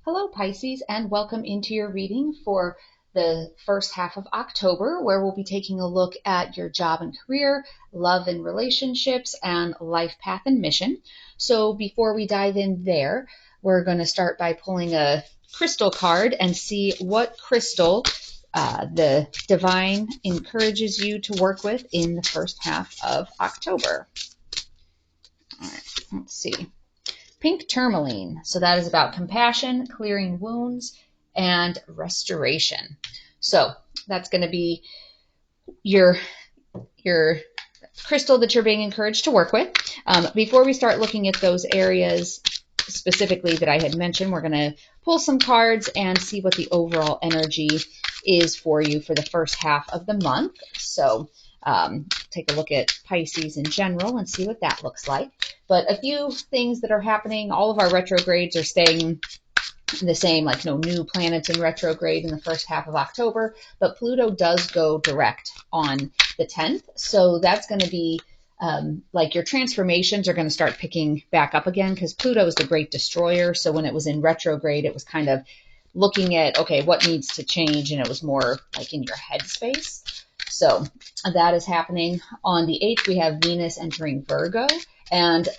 Hello, Pisces, and welcome into your reading for the first half of October, where we'll be taking a look at your job and career, love and relationships, and life path and mission. So before we dive in there, we're going to start by pulling a crystal card and see what crystal the divine encourages you to work with in the first half of October. All right, let's see. Pink tourmaline. So that is about compassion, clearing wounds, and restoration. So that's going to be your crystal that you're being encouraged to work with. Before we start looking at those areas specifically that I had mentioned, we're going to pull some cards and see what the overall energy is for you for the first half of the month. So take a look at Pisces in general and see what that looks like. But a few things that are happening, all of our retrogrades are staying the same, like no new planets in retrograde in the first half of October, but Pluto does go direct on the 10th. So that's going to be like your transformations are going to start picking back up again because Pluto is the great destroyer. So when it was in retrograde, it was kind of looking at, okay, what needs to change? And it was more like in your headspace. So that is happening. On the 8th, we have Venus entering Virgo. And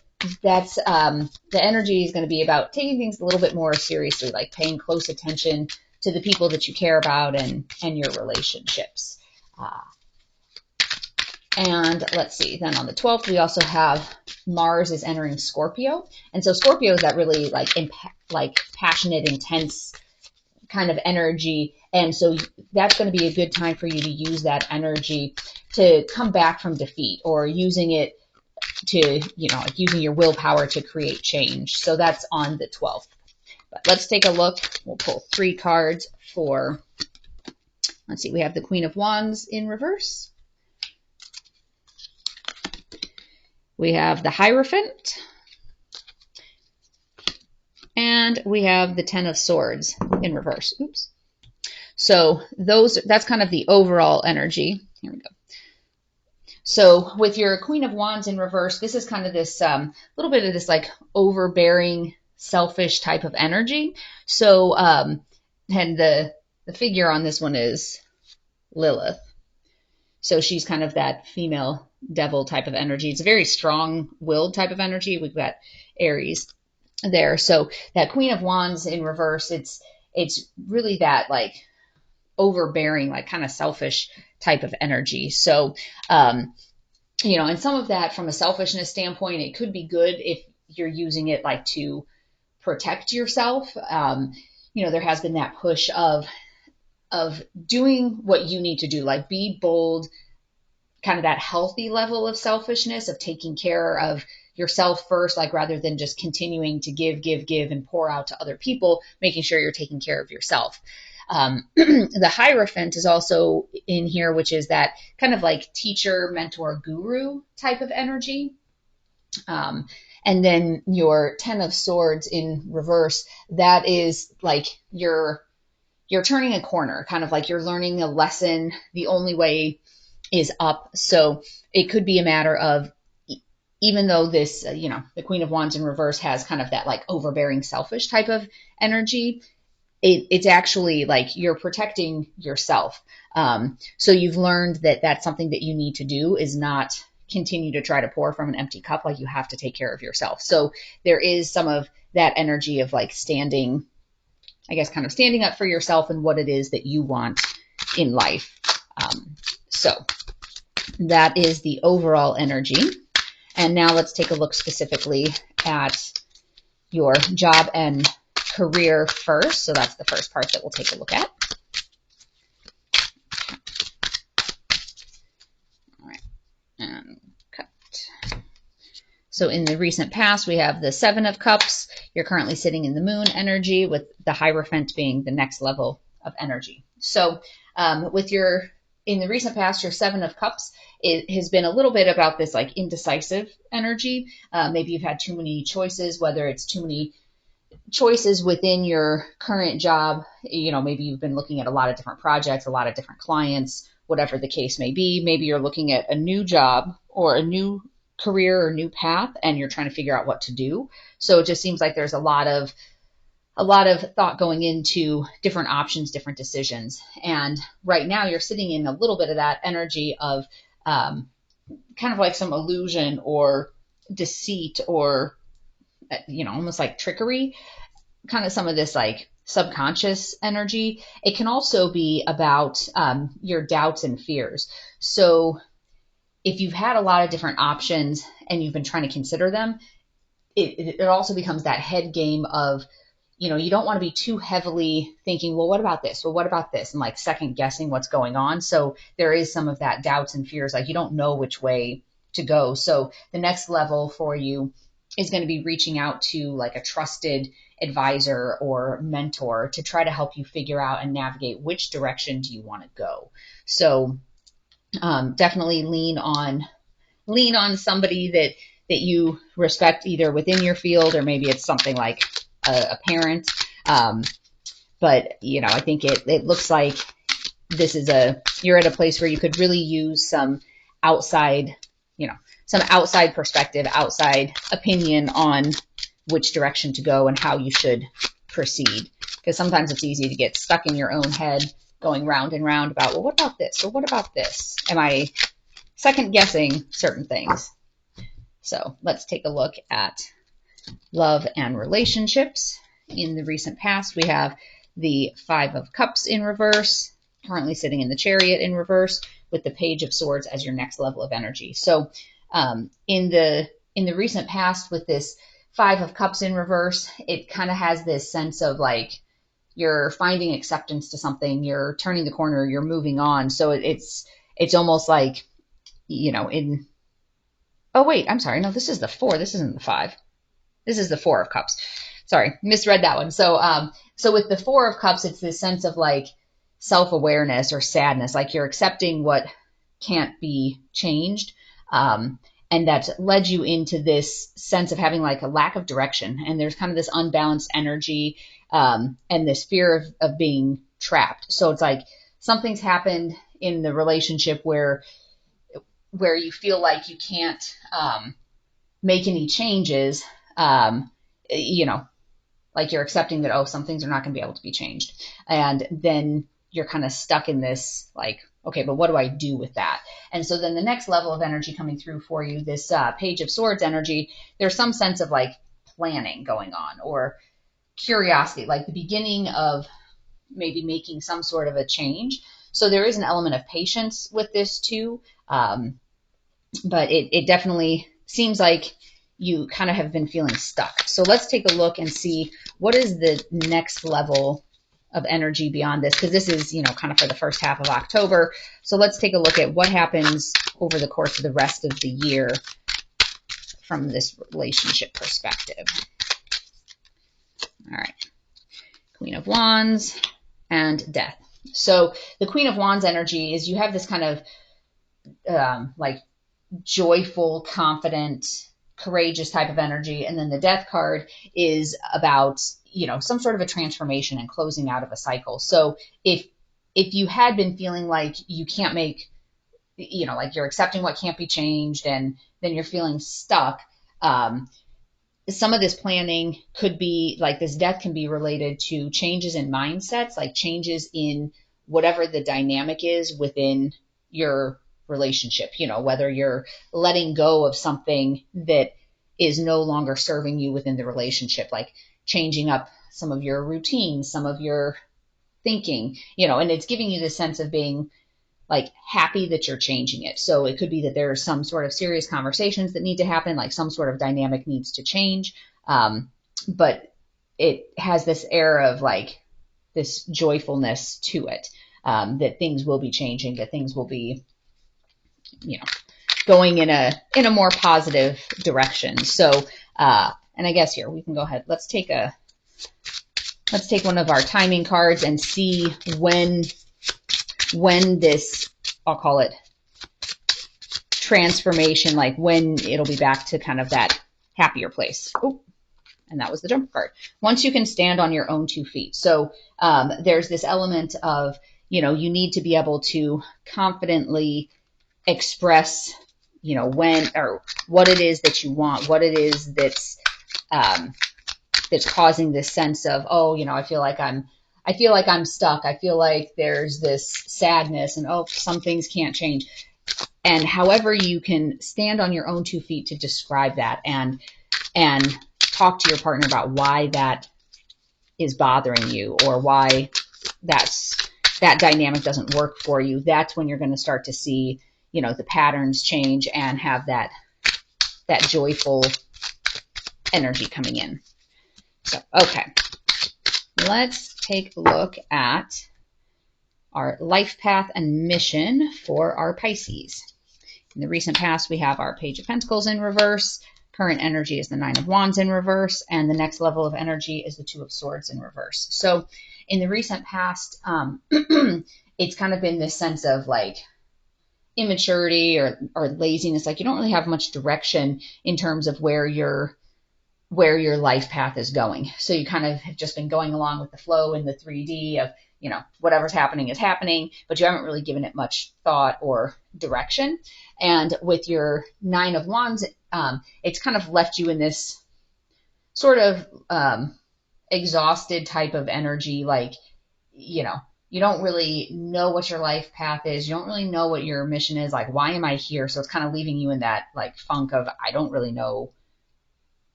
that's the energy is going to be about taking things a little bit more seriously, like paying close attention to the people that you care about and your relationships. And let's see, then on the 12th, we also have Mars is entering Scorpio. And so Scorpio is that really like passionate, intense kind of energy. And so that's going to be a good time for you to use that energy to come back from defeat or using it to, like using your willpower to create change. So that's on the 12th. But let's take a look. We'll pull 3 cards for, let's see, we have the Queen of Wands in reverse. We have the Hierophant. And we have the 10 of Swords in reverse. Oops. So that's kind of the overall energy. Here we go. So with your Queen of Wands in reverse, this is kind of this little bit of this like overbearing, selfish type of energy. So and the figure on this one is Lilith. So she's kind of that female devil type of energy. It's a very strong-willed type of energy. We've got Aries there. So that Queen of Wands in reverse, it's really that like overbearing, like kind of selfish type of energy. So, and some of that from a selfishness standpoint, it could be good if you're using it like to protect yourself. There has been that push of doing what you need to do, like be bold, kind of that healthy level of selfishness of taking care of yourself first, like rather than just continuing to give and pour out to other people, making sure you're taking care of yourself. The Hierophant is also in here, which is that kind of like teacher, mentor, guru type of energy. And then your 10 of Swords in reverse, that is like you're turning a corner, kind of like you're learning a lesson. The only way is up. So it could be a matter of, even though this, the Queen of Wands in reverse has kind of that like overbearing, selfish type of energy, it's actually like you're protecting yourself. So you've learned that that's something that you need to do, is not continue to try to pour from an empty cup. Like you have to take care of yourself. So there is some of that energy of like standing up for yourself and what it is that you want in life. So that is the overall energy. And now let's take a look specifically at your job and career first. So that's the first part that we'll take a look at. All right, and cut. So in the recent past, we have the 7 of Cups. You're currently sitting in the moon energy, with the Hierophant being the next level of energy. So in the recent past, your 7 of Cups, it has been a little bit about this like indecisive energy. Maybe you've had too many choices, whether it's too many choices within your current job. Maybe you've been looking at a lot of different projects, a lot of different clients, whatever the case may be. Maybe you're looking at a new job or a new career or new path, and you're trying to figure out what to do. So it just seems like there's a lot of a lot of thought going into different options, different decisions. And right now you're sitting in a little bit of that energy of kind of like some illusion or deceit or, almost like trickery, kind of some of this like subconscious energy. It can also be about your doubts and fears. So if you've had a lot of different options and you've been trying to consider them, it also becomes that head game of, you don't want to be too heavily thinking, well, what about this? Well, what about this? And like second guessing what's going on. So there is some of that doubts and fears, like you don't know which way to go. So the next level for you is going to be reaching out to like a trusted advisor or mentor to try to help you figure out and navigate which direction do you want to go. So definitely lean on somebody that you respect, either within your field or maybe it's something like a parent. But I think it looks like you're at a place where you could really use some outside perspective, outside opinion on which direction to go and how you should proceed. Because sometimes it's easy to get stuck in your own head going round and round about, well, what about this? Or what about this? Am I second guessing certain things? So let's take a look at love and relationships. In the recent past, we have the Five of Cups in reverse, currently sitting in the Chariot in reverse, with the Page of Swords as your next level of energy. So in the recent past, with this Five of Cups in reverse, it kind of has this sense of like you're finding acceptance to something, you're turning the corner, you're moving on. So it's almost like, oh wait, I'm sorry, no, this is the 4, this isn't the 5. This is the 4 of Cups. Sorry, misread that one. So with the 4 of Cups, it's this sense of like self-awareness or sadness, like you're accepting what can't be changed. And that's led you into this sense of having like a lack of direction. And there's kind of this unbalanced energy and this fear of being trapped. So it's like something's happened in the relationship where you feel like you can't make any changes, like you're accepting that, some things are not going to be able to be changed. And then you're kind of stuck in this like, okay, but what do I do with that? And so then the next level of energy coming through for you, this Page of Swords energy, there's some sense of like planning going on or curiosity, like the beginning of maybe making some sort of a change. So there is an element of patience with this too. But it definitely seems like you kind of have been feeling stuck. So let's take a look and see what is the next level of energy beyond this, because this is, kind of for the first half of October. So let's take a look at what happens over the course of the rest of the year from this relationship perspective. All right. Queen of Wands and Death. So the Queen of Wands energy is you have this kind of like joyful, confident, courageous type of energy. And then the Death card is about, some sort of a transformation and closing out of a cycle. So if you had been feeling like you can't make, like you're accepting what can't be changed and then you're feeling stuck, some of this planning could be like this Death can be related to changes in mindsets, like changes in whatever the dynamic is within your relationship, whether you're letting go of something that is no longer serving you within the relationship, like changing up some of your routines, some of your thinking, and it's giving you this sense of being like happy that you're changing it. So it could be that there's some sort of serious conversations that need to happen, like some sort of dynamic needs to change. But it has this air of like this joyfulness to it, that things will be changing, that things will be, going in a more positive direction. So, and I guess here we can go ahead. Let's take one of our timing cards and see when this, I'll call it transformation, like when it'll be back to kind of that happier place. Ooh, and that was the Jumper card. Once you can stand on your own 2 feet. So there's this element of, you need to be able to confidently express, when or what it is that you want, what it is that's that's causing this sense of, oh, you know, I feel like I'm stuck. I feel like there's this sadness and, oh, some things can't change. And however you can stand on your own 2 feet to describe that and talk to your partner about why that is bothering you or why that dynamic doesn't work for you, that's when you're going to start to see, you know, the patterns change and have that joyful energy coming in. So, okay. Let's take a look at our life path and mission for our Pisces. In the recent past, we have our Page of Pentacles in reverse. Current energy is the Nine of Wands in reverse. And the next level of energy is the Two of Swords in reverse. So in the recent past, it's kind of been this sense of like immaturity or laziness. Like you don't really have much direction in terms of where your life path is going. So you kind of have just been going along with the flow in the 3D of, you know, whatever's happening is happening, but you haven't really given it much thought or direction. And with your Nine of Wands, it's kind of left you in this sort of exhausted type of energy. Like, you know, you don't really know what your life path is. You don't really know what your mission is. Like, why am I here? So it's kind of leaving you in that like funk of, I don't really know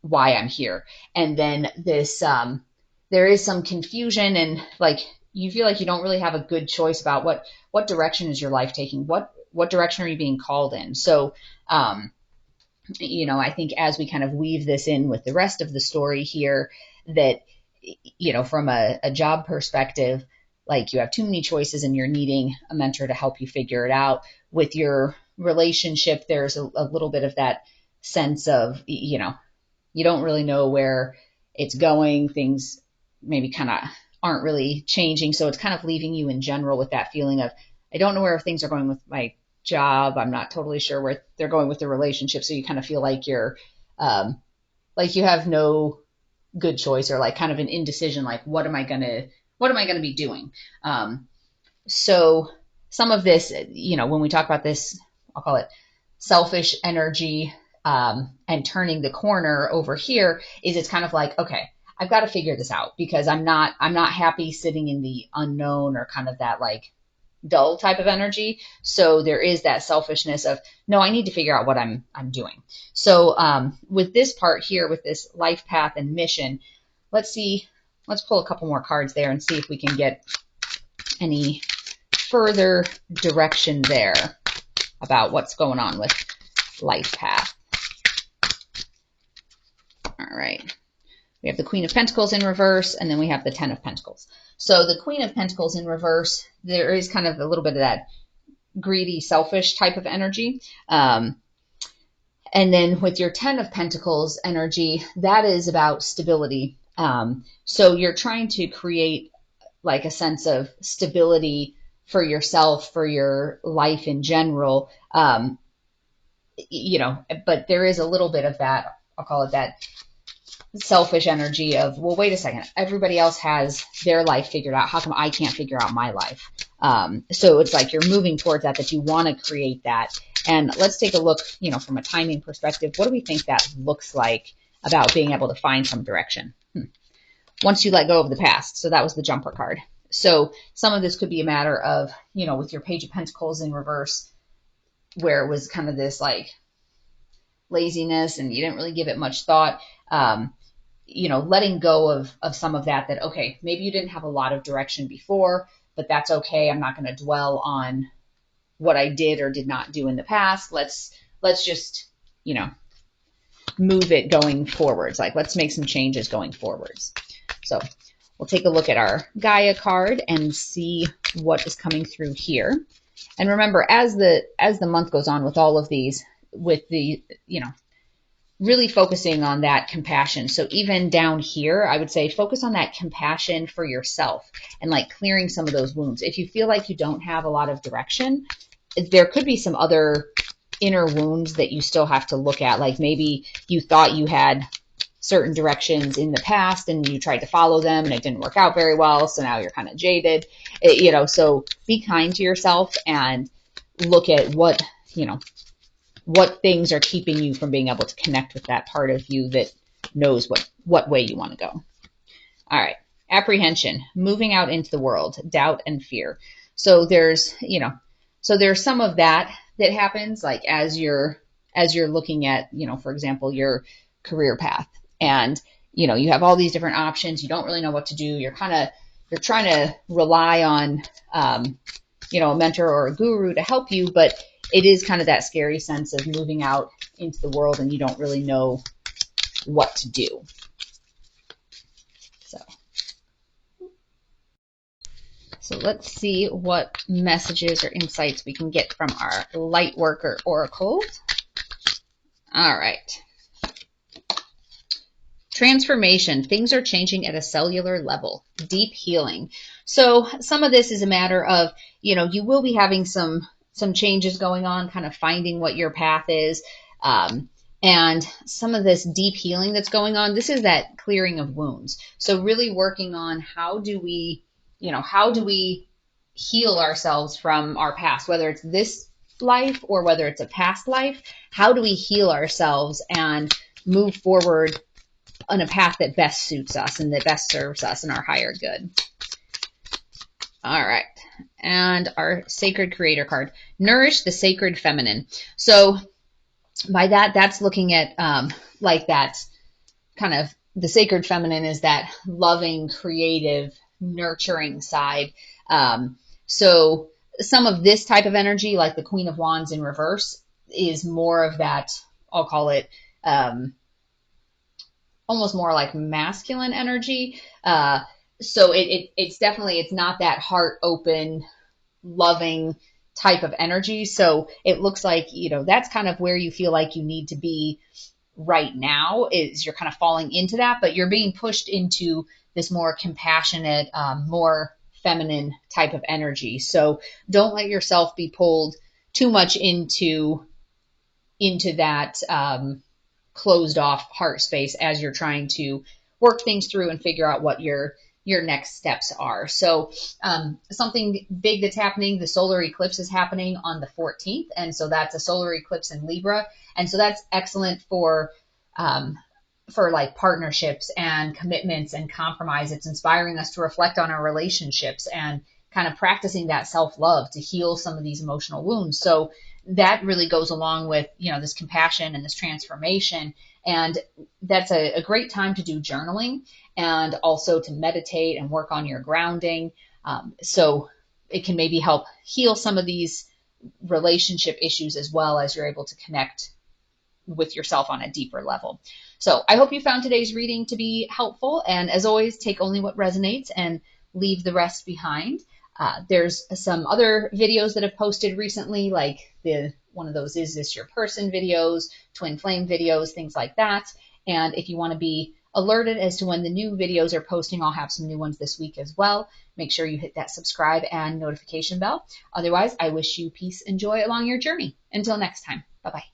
why I'm here. And then this, there is some confusion and like, you feel like you don't really have a good choice about what direction is your life taking? What direction are you being called in? So, you know, I think as we kind of weave this in with the rest of the story here, that, you know, from a job perspective, like you have too many choices and you're needing a mentor to help you figure it out. With your relationship, there's a little bit of that sense of, you know, you don't really know where it's going. Things maybe kind of aren't really changing. So it's kind of leaving you in general with that feeling of, I don't know where things are going with my job. I'm not totally sure where they're going with the relationship. So you kind of feel like you're, like you have no good choice or like kind of an indecision, like, what am I going to be doing? So some of this, you know, when we talk about this, I'll call it selfish energy, and turning the corner over here is it's kind of like, okay, I've got to figure this out because I'm not happy sitting in the unknown or kind of that like dull type of energy. So there is that selfishness of, no, I need to figure out what I'm doing. So with this part here, with this life path and mission, let's pull a couple more cards there and see if we can get any further direction there about what's going on with life path. All right. We have the Queen of Pentacles in reverse, and then we have the Ten of Pentacles. So the Queen of Pentacles in reverse, there is kind of a little bit of that greedy, selfish type of energy. And then with your Ten of Pentacles energy, that is about stability. So you're trying to create like a sense of stability for yourself, for your life in general. You know, but there is a little bit of that, I'll call it that selfish energy of, well, wait a second, everybody else has their life figured out. How come I can't figure out my life? So it's like you're moving towards that you want to create that. And let's take a look, you know, from a timing perspective, what do we think that looks like about being able to find some direction? Once you let go of the past. So that was the Jumper card. So some of this could be a matter of, you know, with your Page of Pentacles in reverse, where it was kind of this like laziness and you didn't really give it much thought. You know, letting go of some of that, okay, maybe you didn't have a lot of direction before, but that's okay. I'm not going to dwell on what I did or did not do in the past. Let's just, you know, move it going forwards. Like, let's make some changes going forwards. So we'll take a look at our Gaia card and see what is coming through here. And remember, as the month goes on with all of these, with the, you know, really focusing on that compassion. So even down here, I would say focus on that compassion for yourself and like clearing some of those wounds. If you feel like you don't have a lot of direction, there could be some other inner wounds that you still have to look at. Like maybe you thought you had certain directions in the past and you tried to follow them and it didn't work out very well. So now you're kind of jaded, you know, so be kind to yourself and look at what, you know, what things are keeping you from being able to connect with that part of you that knows what way you want to go. All right. Apprehension, moving out into the world, doubt and fear. So there's, there's some of that happens like as you're looking at, for example, your career path, and you have all these different options. You don't really know what to do. You're trying to rely on, a mentor or a guru to help you, but it is kind of that scary sense of moving out into the world and you don't really know what to do. So let's see what messages or insights we can get from our light worker oracles. All right. Transformation. Things are changing at a cellular level. Deep healing. So some of this is a matter of, you will be having some changes going on, kind of finding what your path is. And some of this deep healing that's going on, this is that clearing of wounds. So really working on how do we heal ourselves from our past, whether it's this life or whether it's a past life. How do we heal ourselves and move forward on a path that best suits us and that best serves us and our higher good? All right. And our sacred creator card, nourish the sacred feminine. So by that's looking at like that kind of the sacred feminine is that loving, creative, nurturing side. So some of this type of energy, like the Queen of Wands in reverse, is more of that, I'll call it almost more like masculine energy. So it's definitely, it's not that heart open, loving type of energy. So it looks like, that's kind of where you feel like you need to be right now, is you're kind of falling into that, but you're being pushed into this more compassionate, more feminine type of energy. So don't let yourself be pulled too much into that closed off heart space as you're trying to work things through and figure out what your next steps are. So something big that's happening, the solar eclipse is happening on the 14th. And so that's a solar eclipse in Libra. And so that's excellent for like partnerships and commitments and compromise. It's inspiring us to reflect on our relationships and kind of practicing that self-love to heal some of these emotional wounds. So that really goes along with, this compassion and this transformation. And that's a great time to do journaling and also to meditate and work on your grounding. So it can maybe help heal some of these relationship issues as well as you're able to connect with yourself on a deeper level. So I hope you found today's reading to be helpful. And as always, take only what resonates and leave the rest behind. There's some other videos that have posted recently, like one of those Is This Your Person videos, twin flame videos, things like that. And if you want to be alerted as to when the new videos are posting, I'll have some new ones this week as well. Make sure you hit that subscribe and notification bell. Otherwise, I wish you peace and joy along your journey. Until next time, bye-bye.